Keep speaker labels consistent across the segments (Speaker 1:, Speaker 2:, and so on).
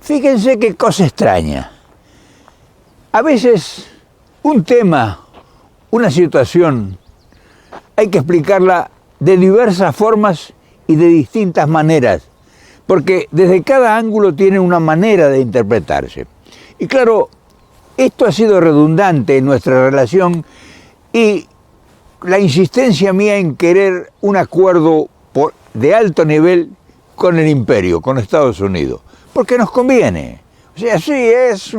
Speaker 1: Fíjense qué cosa extraña. A veces un tema, una situación, hay que explicarla de diversas formas y de distintas maneras, porque desde cada ángulo tiene una manera de interpretarse. Y claro, esto ha sido redundante en nuestra relación y la insistencia mía en querer un acuerdo de alto nivel con el imperio, con Estados Unidos, porque nos conviene. O sea, sí,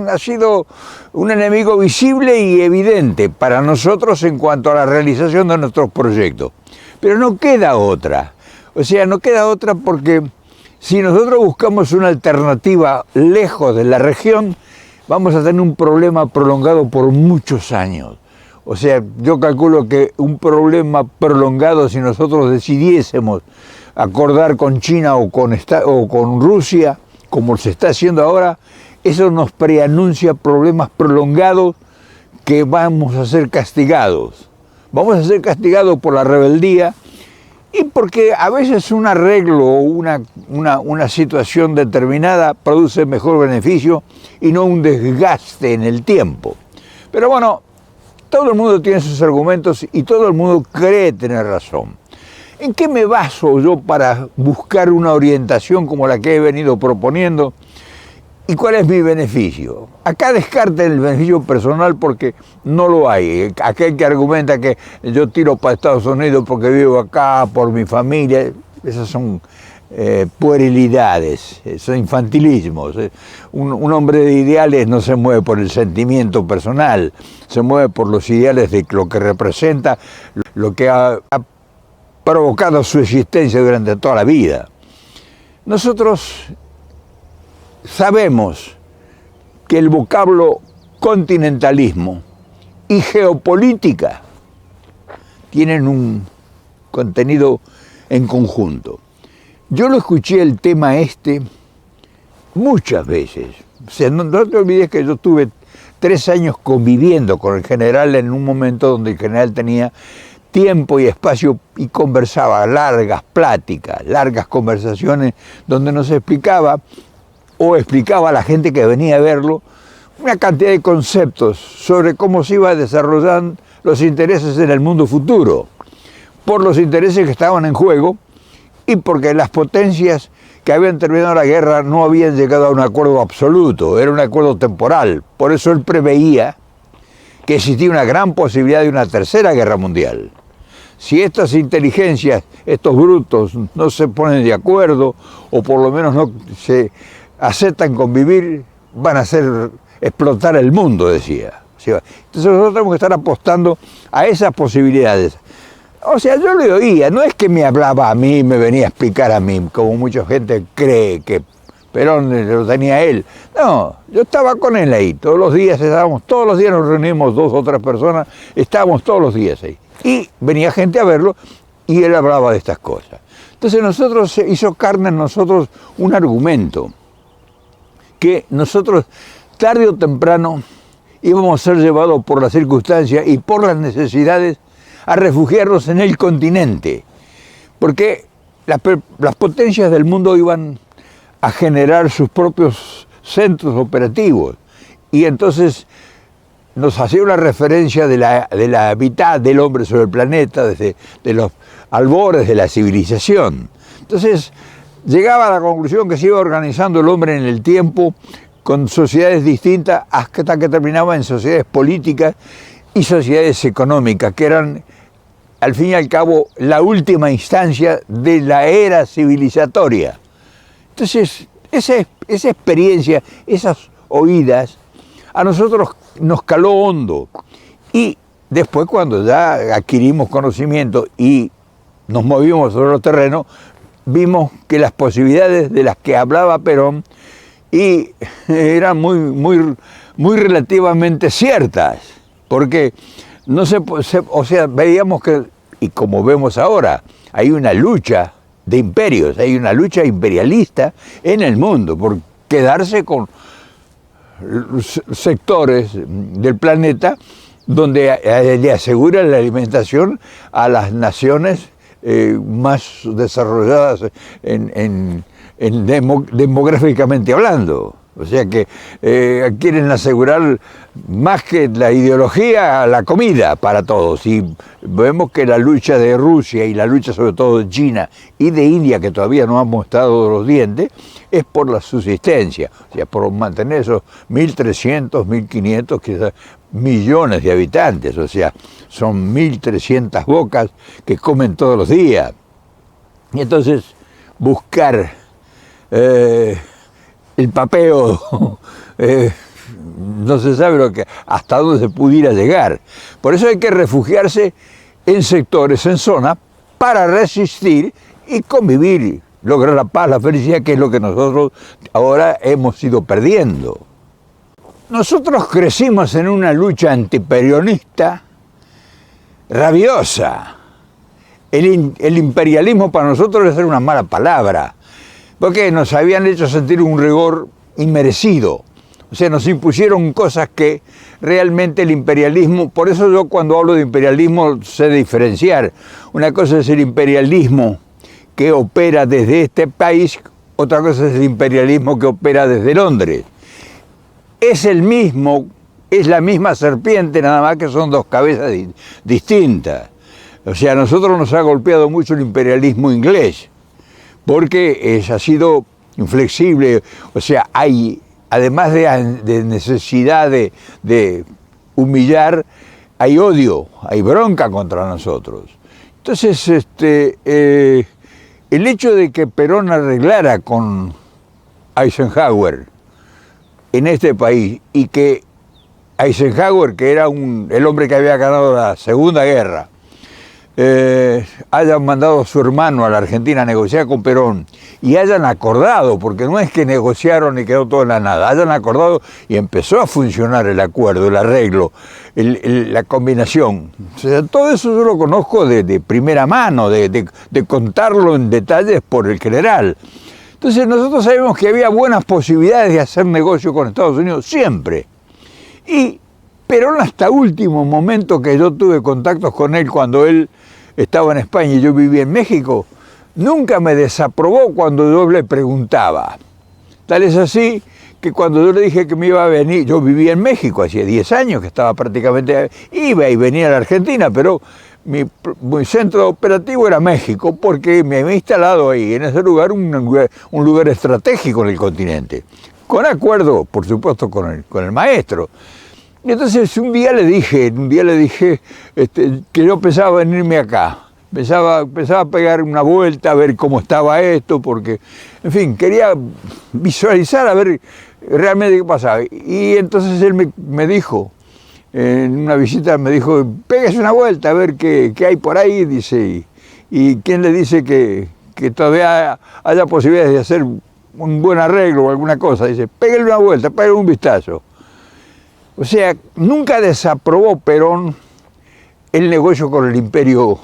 Speaker 1: ha sido un enemigo visible y evidente para nosotros en cuanto a la realización de nuestros proyectos. Pero no queda otra. O sea, no queda otra porque si nosotros buscamos una alternativa lejos de la región, vamos a tener un problema prolongado por muchos años. O sea, yo calculo que un problema prolongado, si nosotros decidiésemos acordar con China o con Rusia, como se está haciendo ahora, eso nos preanuncia problemas prolongados que vamos a ser castigados. Vamos a ser castigados por la rebeldía y porque a veces un arreglo o una situación determinada produce mejor beneficio y no un desgaste en el tiempo. Pero bueno, todo el mundo tiene sus argumentos y todo el mundo cree tener razón. ¿En qué me baso yo para buscar una orientación como la que he venido proponiendo? ¿Y cuál es mi beneficio? Acá descarten el beneficio personal porque no lo hay. Aquel que argumenta que yo tiro para Estados Unidos porque vivo acá, por mi familia, esas son puerilidades, son infantilismos. Un hombre de ideales no se mueve por el sentimiento personal, se mueve por los ideales de lo que representa, lo que ha provocado su existencia durante toda la vida. Nosotros sabemos que el vocablo continentalismo y geopolítica tienen un contenido en conjunto. Yo lo escuché el tema muchas veces. O sea, no te olvides que yo tuve 3 años conviviendo con el general en un momento donde el general tenía tiempo y espacio y conversaba, largas pláticas, largas conversaciones donde nos explicaba o explicaba a la gente que venía a verlo una cantidad de conceptos sobre cómo se iban a desarrollar los intereses en el mundo futuro, por los intereses que estaban en juego y porque las potencias que habían terminado la guerra no habían llegado a un acuerdo absoluto, era un acuerdo temporal. Por eso él preveía que existía una gran posibilidad de una tercera guerra mundial. Si estas inteligencias, estos brutos, no se ponen de acuerdo o por lo menos no se aceptan convivir, van a hacer explotar el mundo, decía. Entonces nosotros tenemos que estar apostando a esas posibilidades. O sea, yo le oía, no es que me hablaba a mí, me venía a explicar a mí, como mucha gente cree que Perón lo tenía él. No, yo estaba con él ahí, todos los días nos reunimos 2 o 3 personas, estábamos todos los días ahí. Y venía gente a verlo y él hablaba de estas cosas. Entonces hizo carne en nosotros un argumento, que nosotros tarde o temprano íbamos a ser llevados por las circunstancias y por las necesidades a refugiarnos en el continente, porque las potencias del mundo iban a generar sus propios centros operativos y entonces nos hacía una referencia de la mitad del hombre sobre el planeta, desde los albores de la civilización. Entonces llegaba a la conclusión que se iba organizando el hombre en el tiempo con sociedades distintas hasta que terminaba en sociedades políticas y sociedades económicas, que eran al fin y al cabo la última instancia de la era civilizatoria. Entonces, esa experiencia, esas oídas, a nosotros nos caló hondo. Y después, cuando ya adquirimos conocimiento y nos movimos sobre los terrenos, vimos que las posibilidades de las que hablaba Perón eran muy relativamente ciertas, porque veíamos que, y como vemos ahora, hay una lucha de imperios, hay una lucha imperialista en el mundo por quedarse con sectores del planeta donde le aseguran la alimentación a las naciones más desarrolladas demográficamente hablando. O sea que quieren asegurar más que la ideología, la comida para todos. Y vemos que la lucha de Rusia y la lucha sobre todo de China y de India, que todavía no han mostrado los dientes, es por la subsistencia, o sea, por mantener esos 1.300, 1.500 quizás millones de habitantes, o sea, son 1.300 bocas que comen todos los días. Y entonces buscar el papeo, no se sabe hasta dónde se pudiera llegar. Por eso hay que refugiarse en sectores, en zonas, para resistir y convivir, lograr la paz, la felicidad, que es lo que nosotros ahora hemos ido perdiendo. Nosotros crecimos en una lucha antiperonista rabiosa. El imperialismo para nosotros era una mala palabra, porque nos habían hecho sentir un rigor inmerecido. O sea, nos impusieron cosas que realmente el imperialismo, por eso yo cuando hablo de imperialismo sé diferenciar. Una cosa es el imperialismo que opera desde este país, otra cosa es el imperialismo que opera desde Londres. Es el mismo, es la misma serpiente, nada más que son dos cabezas distintas. O sea, a nosotros nos ha golpeado mucho el imperialismo inglés, porque ha sido inflexible. O sea, hay, además de necesidad de humillar, hay odio, hay bronca contra nosotros. Entonces, el hecho de que Perón arreglara con Eisenhower en este país y que Eisenhower, que era el hombre que había ganado la Segunda Guerra, hayan mandado a su hermano a la Argentina a negociar con Perón y hayan acordado, porque no es que negociaron y quedó todo en la nada, hayan acordado y empezó a funcionar el acuerdo, el arreglo, la combinación. O sea, todo eso yo lo conozco de primera mano, de contarlo en detalles por el general. Entonces nosotros sabemos que había buenas posibilidades de hacer negocio con Estados Unidos siempre. Y Perón, hasta último momento que yo tuve contactos con él cuando él estaba en España y yo vivía en México, nunca me desaprobó cuando yo le preguntaba. Tal es así que cuando yo le dije que me iba a venir, yo vivía en México, hacía 10 años que estaba prácticamente, iba y venía a la Argentina, pero mi centro operativo era México, porque me había instalado ahí, en ese lugar, un lugar estratégico en el continente, con acuerdo, por supuesto, con el maestro. Y entonces un día le dije que yo pensaba venirme acá, pensaba a pegar una vuelta a ver cómo estaba esto, porque, en fin, quería visualizar a ver realmente qué pasaba. Y entonces él me dijo, en una visita me dijo, pégase una vuelta a ver qué hay por ahí, dice, y quién le dice que todavía haya posibilidades de hacer un buen arreglo o alguna cosa, dice, pégale una vuelta, pégale un vistazo. O sea, nunca desaprobó Perón el negocio con el imperio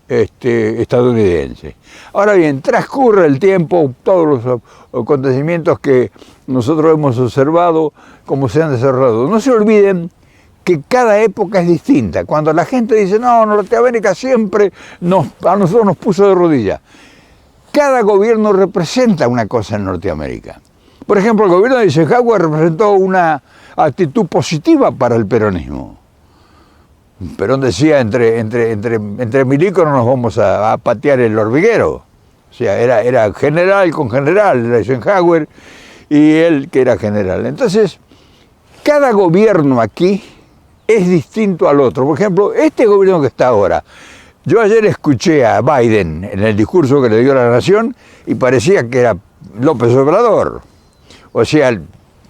Speaker 1: estadounidense. Ahora bien, transcurre el tiempo, todos los acontecimientos que nosotros hemos observado, como se han desarrollado. No se olviden que cada época es distinta. Cuando la gente dice, no, Norteamérica siempre a nosotros nos puso de rodillas. Cada gobierno representa una cosa en Norteamérica. Por ejemplo, el gobierno de Eisenhower representó una actitud positiva para el peronismo. Perón decía, entre milicos no nos vamos a patear el hormiguero. O sea, era general con general, Eisenhower y él que era general. Entonces, cada gobierno aquí es distinto al otro. Por ejemplo, este gobierno que está ahora, yo ayer escuché a Biden en el discurso que le dio a la nación y parecía que era López Obrador. O sea,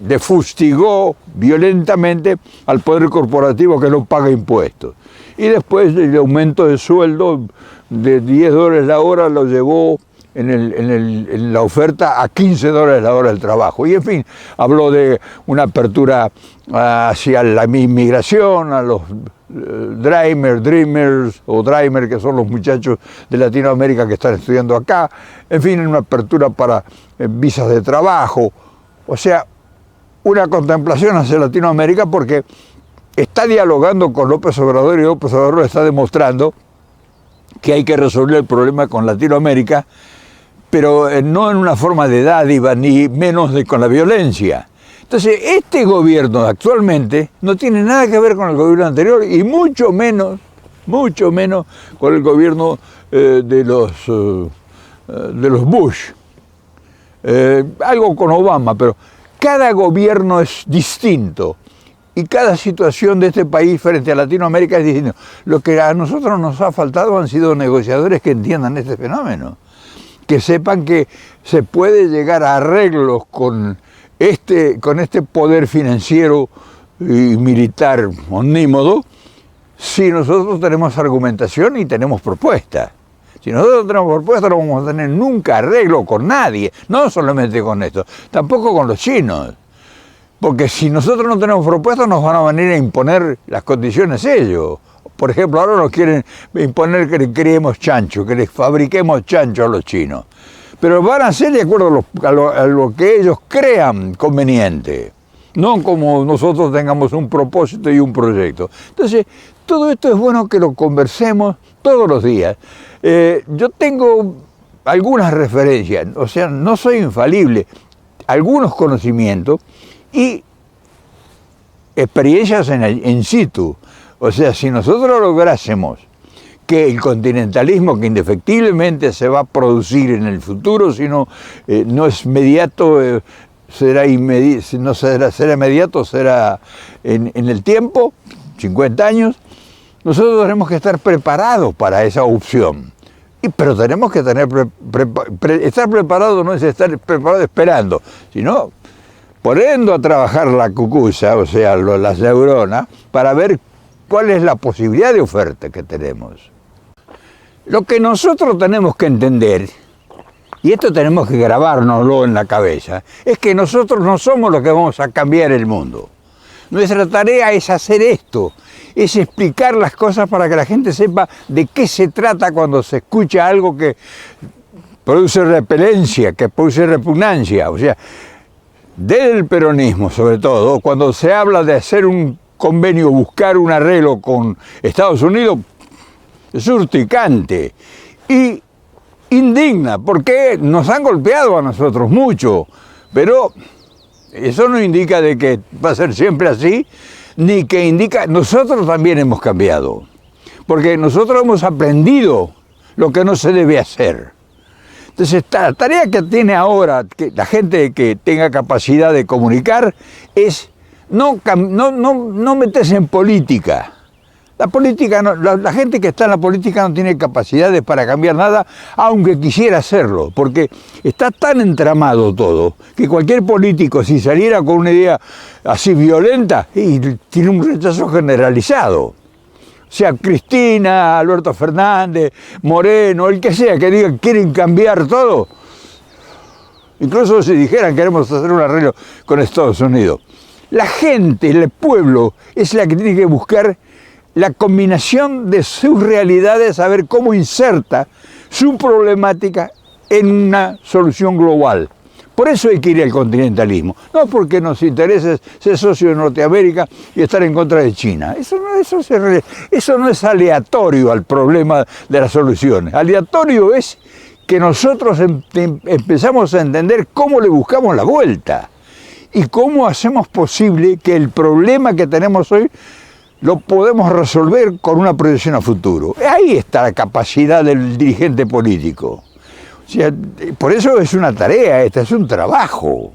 Speaker 1: le fustigó violentamente al poder corporativo que no paga impuestos. Y después el aumento de sueldo de $10 la hora lo llevó en la oferta a $15 la hora del trabajo. Y en fin, habló de una apertura hacia la inmigración, a los Dreamers, que son los muchachos de Latinoamérica que están estudiando acá. En fin, una apertura para visas de trabajo. O sea, una contemplación hacia Latinoamérica porque está dialogando con López Obrador y López Obrador está demostrando que hay que resolver el problema con Latinoamérica, pero no en una forma de dádiva ni menos con la violencia. Entonces, este gobierno actualmente no tiene nada que ver con el gobierno anterior y mucho menos con el gobierno de los Bush. Algo con Obama, pero cada gobierno es distinto y cada situación de este país frente a Latinoamérica es distinto. Lo que a nosotros nos ha faltado han sido negociadores que entiendan este fenómeno, que sepan que se puede llegar a arreglos con este poder financiero y militar omnímodo si nosotros tenemos argumentación y tenemos propuestas. Si nosotros tenemos propuestas no vamos a tener nunca arreglo con nadie, no solamente con esto, tampoco con los chinos. Porque si nosotros no tenemos propuestas nos van a venir a imponer las condiciones ellos. Por ejemplo, ahora nos quieren imponer que le criemos chancho, que les fabriquemos chancho a los chinos. Pero van a ser de acuerdo a lo que ellos crean conveniente, no como nosotros tengamos un propósito y un proyecto. Entonces, todo esto es bueno que lo conversemos todos los días. Yo tengo algunas referencias, o sea, no soy infalible, algunos conocimientos y experiencias en situ. O sea, si nosotros lográsemos que el continentalismo, que indefectiblemente se va a producir en el futuro, sino no es inmediato, será inmediato, será en el tiempo, 50 años, nosotros tenemos que estar preparados para esa opción. Pero tenemos que estar preparados, no es estar preparados esperando, sino poniendo a trabajar la cucusa, o sea, las neuronas, para ver cuál es la posibilidad de oferta que tenemos. Lo que nosotros tenemos que entender, y esto tenemos que grabárnoslo en la cabeza, es que nosotros no somos los que vamos a cambiar el mundo. Nuestra tarea es hacer esto, es explicar las cosas para que la gente sepa de qué se trata cuando se escucha algo que produce repelencia, que produce repugnancia. O sea, del peronismo sobre todo, cuando se habla de hacer un convenio, buscar un arreglo con Estados Unidos, es urticante y indigna, porque nos han golpeado a nosotros mucho, pero eso no indica de que va a ser siempre así, ni que indica, nosotros también hemos cambiado, porque nosotros hemos aprendido lo que no se debe hacer. Entonces, la tarea que tiene ahora que la gente que tenga capacidad de comunicar es no meterse en política. La política, la gente que está en la política no tiene capacidades para cambiar nada, aunque quisiera hacerlo, porque está tan entramado todo, que cualquier político, si saliera con una idea así violenta, tiene un rechazo generalizado. O sea, Cristina, Alberto Fernández, Moreno, el que sea, que digan quieren cambiar todo. Incluso si dijeran queremos hacer un arreglo con Estados Unidos. La gente, el pueblo, es la que tiene que buscar la combinación de sus realidades, a ver cómo inserta su problemática en una solución global. Por eso hay que ir al continentalismo, no porque nos interese ser socio de Norteamérica y estar en contra de China. Eso no es aleatorio al problema de las soluciones. Aleatorio es que nosotros empezamos a entender cómo le buscamos la vuelta y cómo hacemos posible que el problema que tenemos hoy lo podemos resolver con una proyección a futuro. Ahí está la capacidad del dirigente político. O sea, por eso es una tarea, es un trabajo.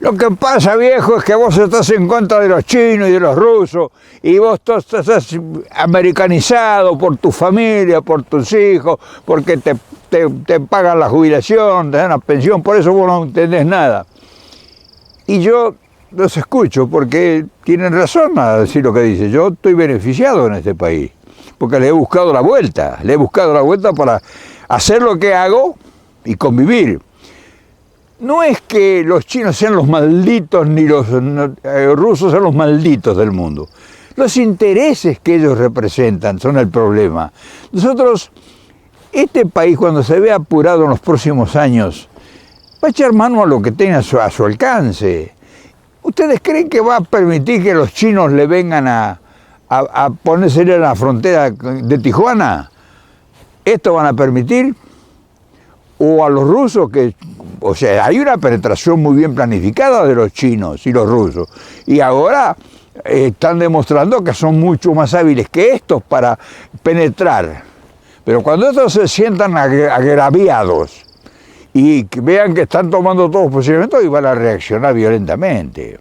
Speaker 1: Lo que pasa, viejo, es que vos estás en contra de los chinos y de los rusos, y vos estás americanizado por tu familia, por tus hijos, porque te pagan la jubilación, te dan la pensión, por eso vos no entendés nada. Y yo los escucho porque tienen razón a decir lo que dicen. Yo estoy beneficiado en este país, porque le he buscado la vuelta para hacer lo que hago y convivir. No es que los chinos sean los malditos, ni los rusos sean los malditos del mundo. Los intereses que ellos representan son el problema. Nosotros, este país, cuando se vea apurado en los próximos años, va a echar mano a lo que tenga a su alcance. ¿Ustedes creen que va a permitir que los chinos le vengan a ponerse en la frontera de Tijuana? ¿Esto van a permitir? o a los rusos que, o sea, hay una penetración muy bien planificada de los chinos y los rusos, y ahora están demostrando que son mucho más hábiles que estos para penetrar. Pero cuando estos se sientan agraviados y que vean que están tomando todos los procedimientos, y van a reaccionar violentamente.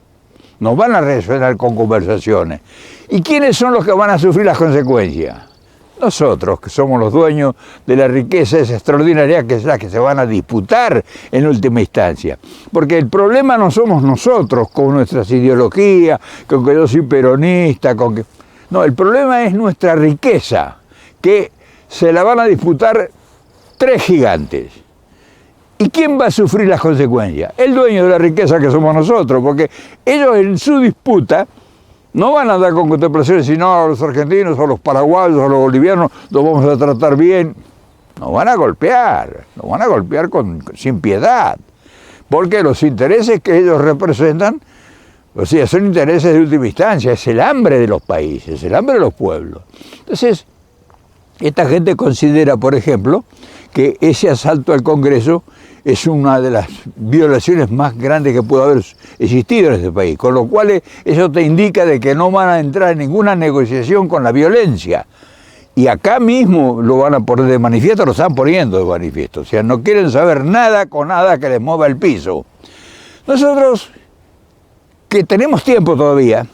Speaker 1: No van a reaccionar con conversaciones. ¿Y quiénes son los que van a sufrir las consecuencias? Nosotros, que somos los dueños de la riqueza esa extraordinaria, que es la que se van a disputar en última instancia. Porque el problema no somos nosotros con nuestras ideologías, con que yo soy peronista, con que... No, el problema es nuestra riqueza, que se la van a disputar tres gigantes. ¿Y quién va a sufrir las consecuencias? El dueño de la riqueza, que somos nosotros, porque ellos en su disputa no van a andar con contemplaciones, sino a los argentinos, o a los paraguayos, o a los bolivianos, los vamos a tratar bien. Nos van a golpear sin piedad, porque los intereses que ellos representan, o sea, son intereses de última instancia, es el hambre de los países, el hambre de los pueblos. Entonces, esta gente considera, por ejemplo, que ese asalto al Congreso es una de las violaciones más grandes que puede haber existido en este país, con lo cual eso te indica de que no van a entrar en ninguna negociación con la violencia. Y acá mismo lo van a poner de manifiesto, lo están poniendo de manifiesto, o sea, no quieren saber nada con nada que les mueva el piso. Nosotros, que tenemos tiempo todavía,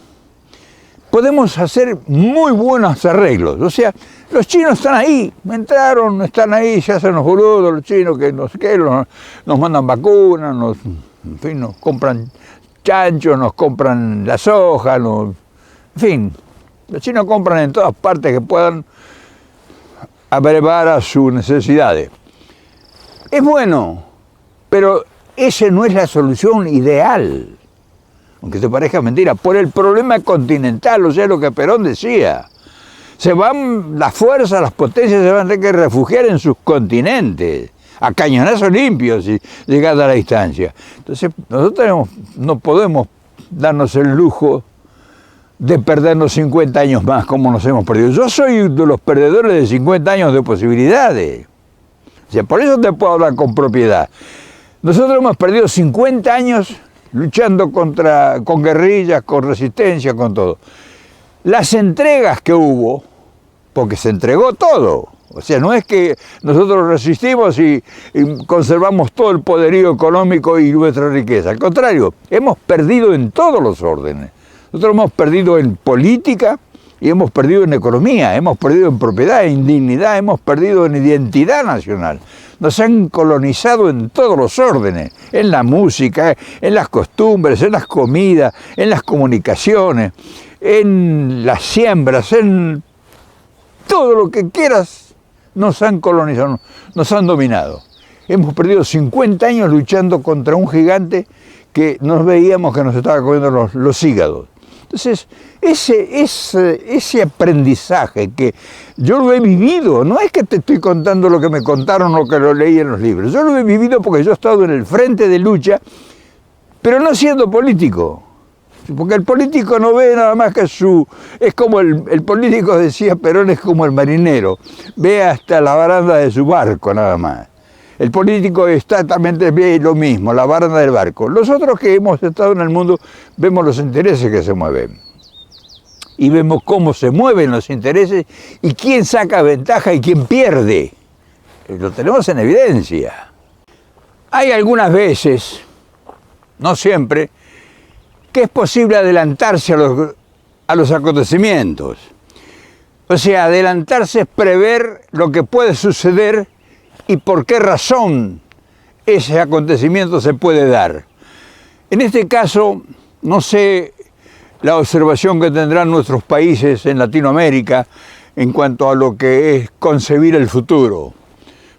Speaker 1: podemos hacer muy buenos arreglos. O sea, los chinos están ahí, entraron, están ahí, se hacen los boludos, los chinos que no sé qué, nos mandan vacunas, en fin, nos compran chanchos, nos compran la soja, en fin, los chinos compran en todas partes que puedan abrevar a sus necesidades. Es bueno, pero esa no es la solución ideal, aunque te parezca mentira, por el problema continental, o sea, lo que Perón decía. Se van las fuerzas, las potencias se van a tener que refugiar en sus continentes, a cañonazos limpios, si llegada a la distancia. Entonces, nosotros no podemos darnos el lujo de perdernos 50 años más como nos hemos perdido. Yo soy de los perdedores de 50 años de posibilidades. O sea, por eso te puedo hablar con propiedad. Nosotros hemos perdido 50 años luchando con guerrillas, con resistencia, con todo. Las entregas que hubo, porque se entregó todo, o sea, no es que nosotros resistimos y conservamos todo el poderío económico y nuestra riqueza, al contrario, hemos perdido en todos los órdenes. Nosotros hemos perdido en política y hemos perdido en economía, hemos perdido en propiedad, en dignidad, hemos perdido en identidad nacional. Nos han colonizado en todos los órdenes, en la música, en las costumbres, en las comidas, en las comunicaciones, en las siembras, en todo lo que quieras, nos han colonizado, nos han dominado. Hemos perdido 50 años luchando contra un gigante que nos veíamos que nos estaba comiendo los hígados. Entonces, ese aprendizaje que yo lo he vivido, no es que te estoy contando lo que me contaron o que lo leí en los libros, yo lo he vivido porque yo he estado en el frente de lucha, pero no siendo político. Porque el político no ve nada más que es como el político, decía Perón, es como el marinero, ve hasta la baranda de su barco nada más. El político exactamente ve lo mismo, la baranda del barco. Nosotros que hemos estado en el mundo vemos los intereses que se mueven. Y vemos cómo se mueven los intereses y quién saca ventaja y quién pierde. Lo tenemos en evidencia. Hay algunas veces, no siempre, que es posible adelantarse a los acontecimientos. O sea, adelantarse es prever lo que puede suceder y por qué razón ese acontecimiento se puede dar. En este caso, no sé la observación que tendrán nuestros países en Latinoamérica en cuanto a lo que es concebir el futuro,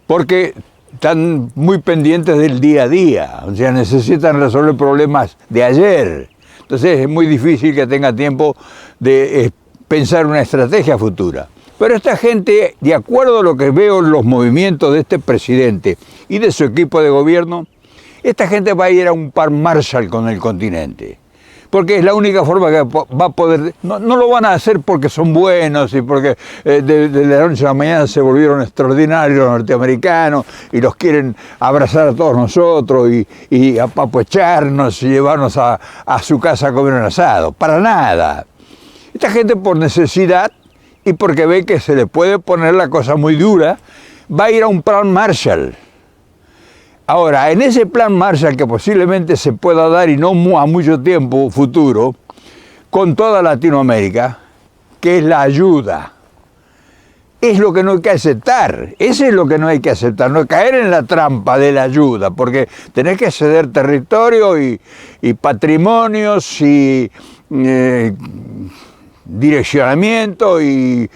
Speaker 1: porque están muy pendientes del día a día, o sea, necesitan resolver problemas de ayer. Entonces es muy difícil que tenga tiempo de pensar una estrategia futura. Pero esta gente, de acuerdo a lo que veo en los movimientos de este presidente y de su equipo de gobierno, esta gente va a ir a un par Marshall con el continente. porque es la única forma que va a poder. No lo van a hacer porque son buenos y porque de la noche a la mañana se volvieron extraordinarios los norteamericanos y los quieren abrazar a todos nosotros y apapacharnos y llevarnos a su casa a comer un asado. Para nada. Esta gente, por necesidad y porque ve que se le puede poner la cosa muy dura, va a ir a un plan Marshall. Ahora, en ese plan Marshall, que posiblemente se pueda dar y no a mucho tiempo futuro, con toda Latinoamérica, que es la ayuda, es lo que no hay que aceptar. Ese es lo que no hay que aceptar, no caer en la trampa de la ayuda, porque tenés que ceder territorio y patrimonios y direccionamiento y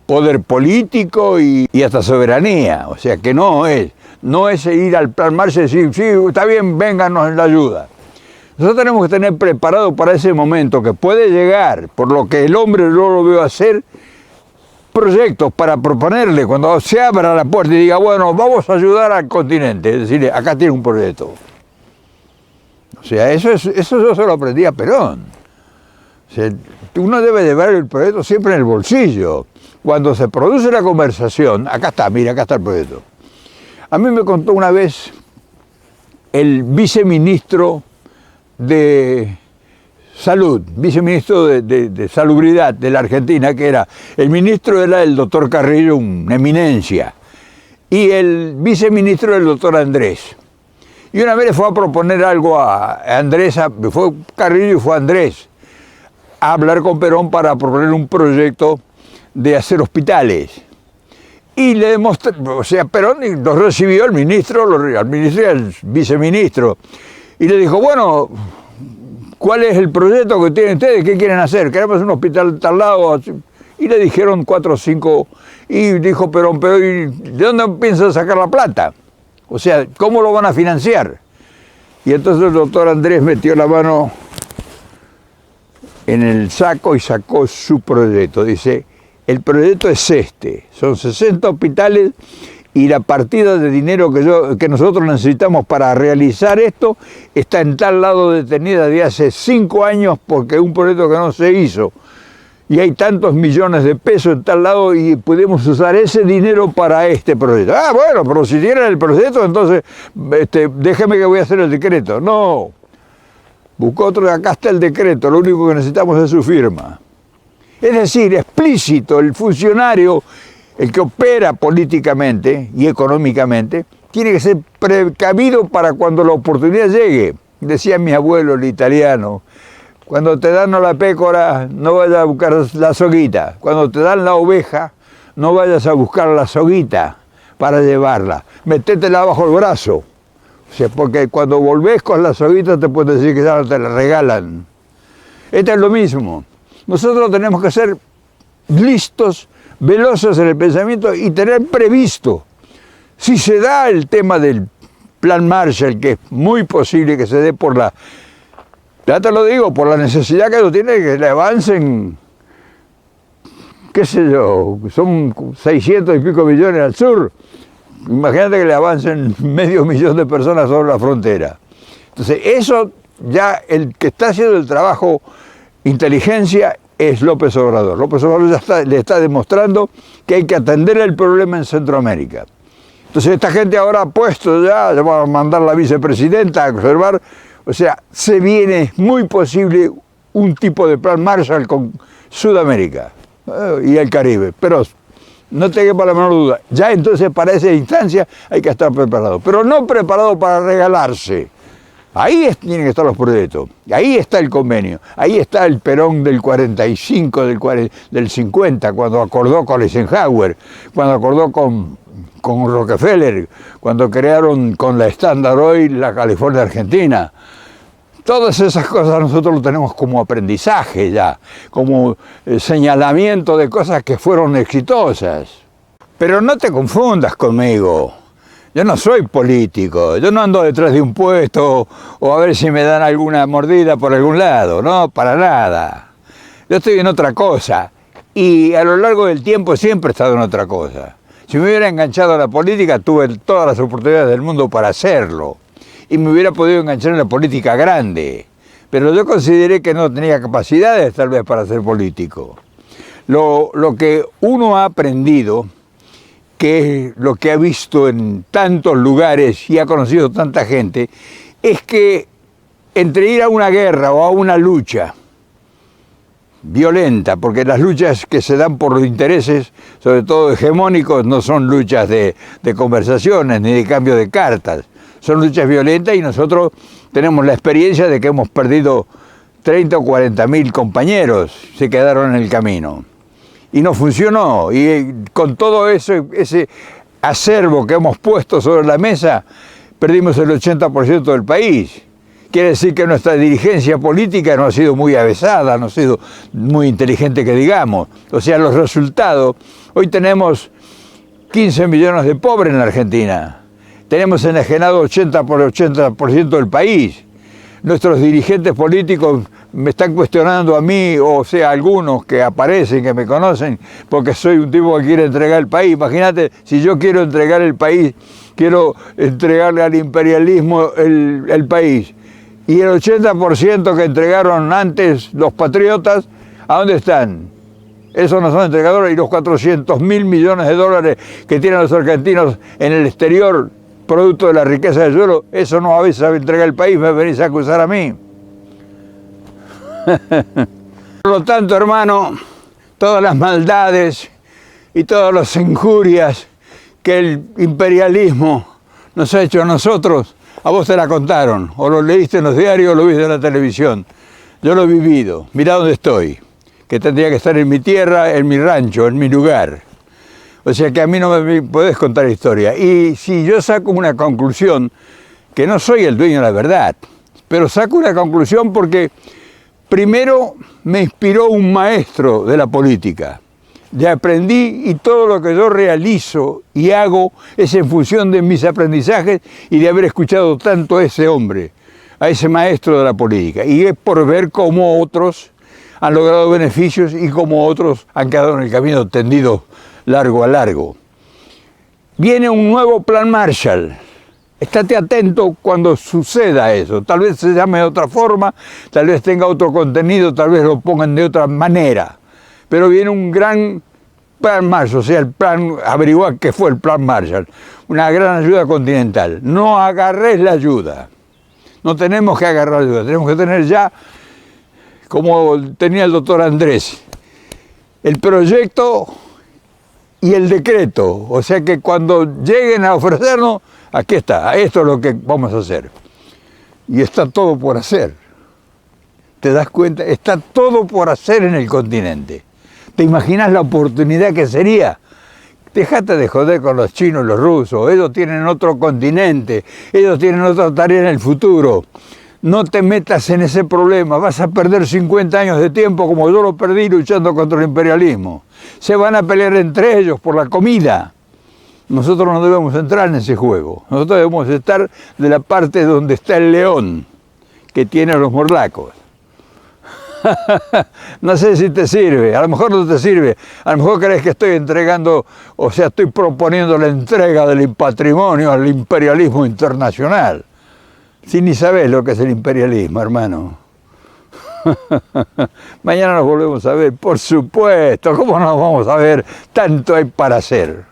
Speaker 1: poder político y hasta soberanía. O sea que no es ir al plan Marshall y decir, sí, está bien, vénganos en la ayuda. Nosotros tenemos que tener preparado para ese momento que puede llegar, por lo que el hombre no lo veo hacer, proyectos para proponerle cuando se abra la puerta y diga, bueno, vamos a ayudar al continente, es decir, acá tiene un proyecto. O sea, eso yo se lo aprendí a Perón. O sea, uno debe llevar el proyecto siempre en el bolsillo. Cuando se produce la conversación, acá está, mira, acá está el proyecto. A mí me contó una vez el viceministro de Salud, viceministro de Salubridad de la Argentina, que era, el ministro era el doctor Carrillo, una eminencia, y el viceministro era el doctor Andrés. Y una vez le fue a proponer algo a Andrés, fue Carrillo y fue Andrés, a hablar con Perón para proponer un proyecto de hacer hospitales. Y le demostró, o sea, Perón los recibió al ministro y al viceministro. Y le dijo, bueno, ¿cuál es el proyecto que tienen ustedes? ¿Qué quieren hacer? Queremos un hospital tal lado. Y le dijeron 4 o 5. Y dijo Perón, pero ¿y de dónde piensan sacar la plata? O sea, ¿cómo lo van a financiar? Y entonces el doctor Andrés metió la mano en el saco y sacó su proyecto. Dice, el proyecto es este, son 60 hospitales y la partida de dinero que nosotros necesitamos para realizar esto está en tal lado detenida de hace 5 años porque es un proyecto que no se hizo. Y hay tantos millones de pesos en tal lado y podemos usar ese dinero para este proyecto. Ah, bueno, pero si tienen el proyecto, entonces déjeme que voy a hacer el decreto. No, buscó otro, acá está el decreto, lo único que necesitamos es su firma. Es decir, explícito, el funcionario, el que opera políticamente y económicamente, tiene que ser precavido para cuando la oportunidad llegue. Decía mi abuelo, el italiano, cuando te dan la pécora, no vayas a buscar la soguita. Cuando te dan la oveja, no vayas a buscar la soguita para llevarla. Metétela bajo el brazo. O sea, porque cuando volvés con la soguita te pueden decir que ya no te la regalan. Esto es lo mismo. Nosotros tenemos que ser listos, veloces en el pensamiento y tener previsto. Si se da el tema del plan Marshall, que es muy posible que se dé por ya te lo digo, por la necesidad que lo tiene, que le avancen, qué sé yo, son 600 y pico millones al sur. Imagínate que le avancen medio millón de personas sobre la frontera. Entonces, eso ya el que está haciendo el trabajo inteligencia es López Obrador. López Obrador ya le está demostrando que hay que atender el problema en Centroamérica. Entonces esta gente ahora ha puesto ya va a mandar a la vicepresidenta a observar, o sea, se viene muy posible un tipo de plan Marshall con Sudamérica y el Caribe, pero no te quepa la menor duda, ya entonces para esa instancia hay que estar preparado, pero no preparado para regalarse. Ahí tienen que estar los proyectos, ahí está el convenio, ahí está el Perón del 45, del 50, cuando acordó con Eisenhower, cuando acordó con Rockefeller, cuando crearon con la Standard Oil la California Argentina. Todas esas cosas nosotros lo tenemos como aprendizaje ya, como señalamiento de cosas que fueron exitosas. Pero no te confundas conmigo. Yo no soy político, yo no ando detrás de un puesto o a ver si me dan alguna mordida por algún lado, no, para nada. Yo estoy en otra cosa y a lo largo del tiempo siempre he estado en otra cosa. Si me hubiera enganchado a la política, tuve todas las oportunidades del mundo para hacerlo y me hubiera podido enganchar en la política grande, pero yo consideré que no tenía capacidades tal vez para ser político. Lo que uno ha aprendido, que es lo que ha visto en tantos lugares y ha conocido tanta gente, es que entre ir a una guerra o a una lucha violenta, porque las luchas que se dan por los intereses, sobre todo hegemónicos, no son luchas de conversaciones ni de cambio de cartas, son luchas violentas, y nosotros tenemos la experiencia de que hemos perdido 30 o 40 mil compañeros, se quedaron en el camino. Y no funcionó, y con todo ese acervo que hemos puesto sobre la mesa, perdimos el 80% del país. Quiere decir que nuestra dirigencia política no ha sido muy avesada, no ha sido muy inteligente que digamos. O sea, los resultados, hoy tenemos 15 millones de pobres en la Argentina, tenemos enajenado 80% del país. Nuestros dirigentes políticos me están cuestionando a mí, o sea, algunos que aparecen, que me conocen, porque soy un tipo que quiere entregar el país. Imagínate, si yo quiero entregar el país, quiero entregarle al imperialismo el país, y el 80% que entregaron antes los patriotas, ¿a dónde están? Esos no son entregadores, y los 400.000 millones de dólares que tienen los argentinos en el exterior, producto de la riqueza del suelo, eso no a veces sabe entregar el país, me venís a acusar a mí. Por lo tanto, hermano, todas las maldades y todas las injurias que el imperialismo nos ha hecho a nosotros, a vos te la contaron, o lo leíste en los diarios o lo viste en la televisión. Yo lo he vivido, mirá dónde estoy, que tendría que estar en mi tierra, en mi rancho, en mi lugar. O sea que a mí no me podés contar historia. Y si yo saco una conclusión, que no soy el dueño de la verdad, pero saco una conclusión porque primero me inspiró un maestro de la política. Le aprendí, y todo lo que yo realizo y hago es en función de mis aprendizajes y de haber escuchado tanto a ese hombre, a ese maestro de la política. Y es por ver cómo otros han logrado beneficios y cómo otros han quedado en el camino tendido largo a largo. Viene un nuevo plan Marshall. Estate atento cuando suceda eso. Tal vez se llame de otra forma, tal vez tenga otro contenido, tal vez lo pongan de otra manera. Pero viene un gran plan Marshall, o sea, el plan, averiguar qué fue el plan Marshall. Una gran ayuda continental. No agarres la ayuda. No tenemos que agarrar la ayuda, tenemos que tener ya, como tenía el doctor Andrés, el proyecto y el decreto. O sea que cuando lleguen a ofrecernos, aquí está, esto es lo que vamos a hacer. Y está todo por hacer. ¿Te das cuenta? Está todo por hacer en el continente. ¿Te imaginas la oportunidad que sería? Dejate de joder con los chinos y los rusos. Ellos tienen otro continente, ellos tienen otra tarea en el futuro. No te metas en ese problema, vas a perder 50 años de tiempo como yo lo perdí luchando contra el imperialismo. Se van a pelear entre ellos por la comida. Nosotros no debemos entrar en ese juego. Nosotros debemos estar de la parte donde está el león, que tiene a los morlacos. No sé si te sirve, a lo mejor no te sirve, a lo mejor crees que estoy entregando, o sea, estoy proponiendo la entrega del patrimonio al imperialismo internacional. Si ni sabes lo que es el imperialismo, hermano. Mañana nos volvemos a ver, por supuesto, ¿cómo nos vamos a ver? Tanto hay para hacer.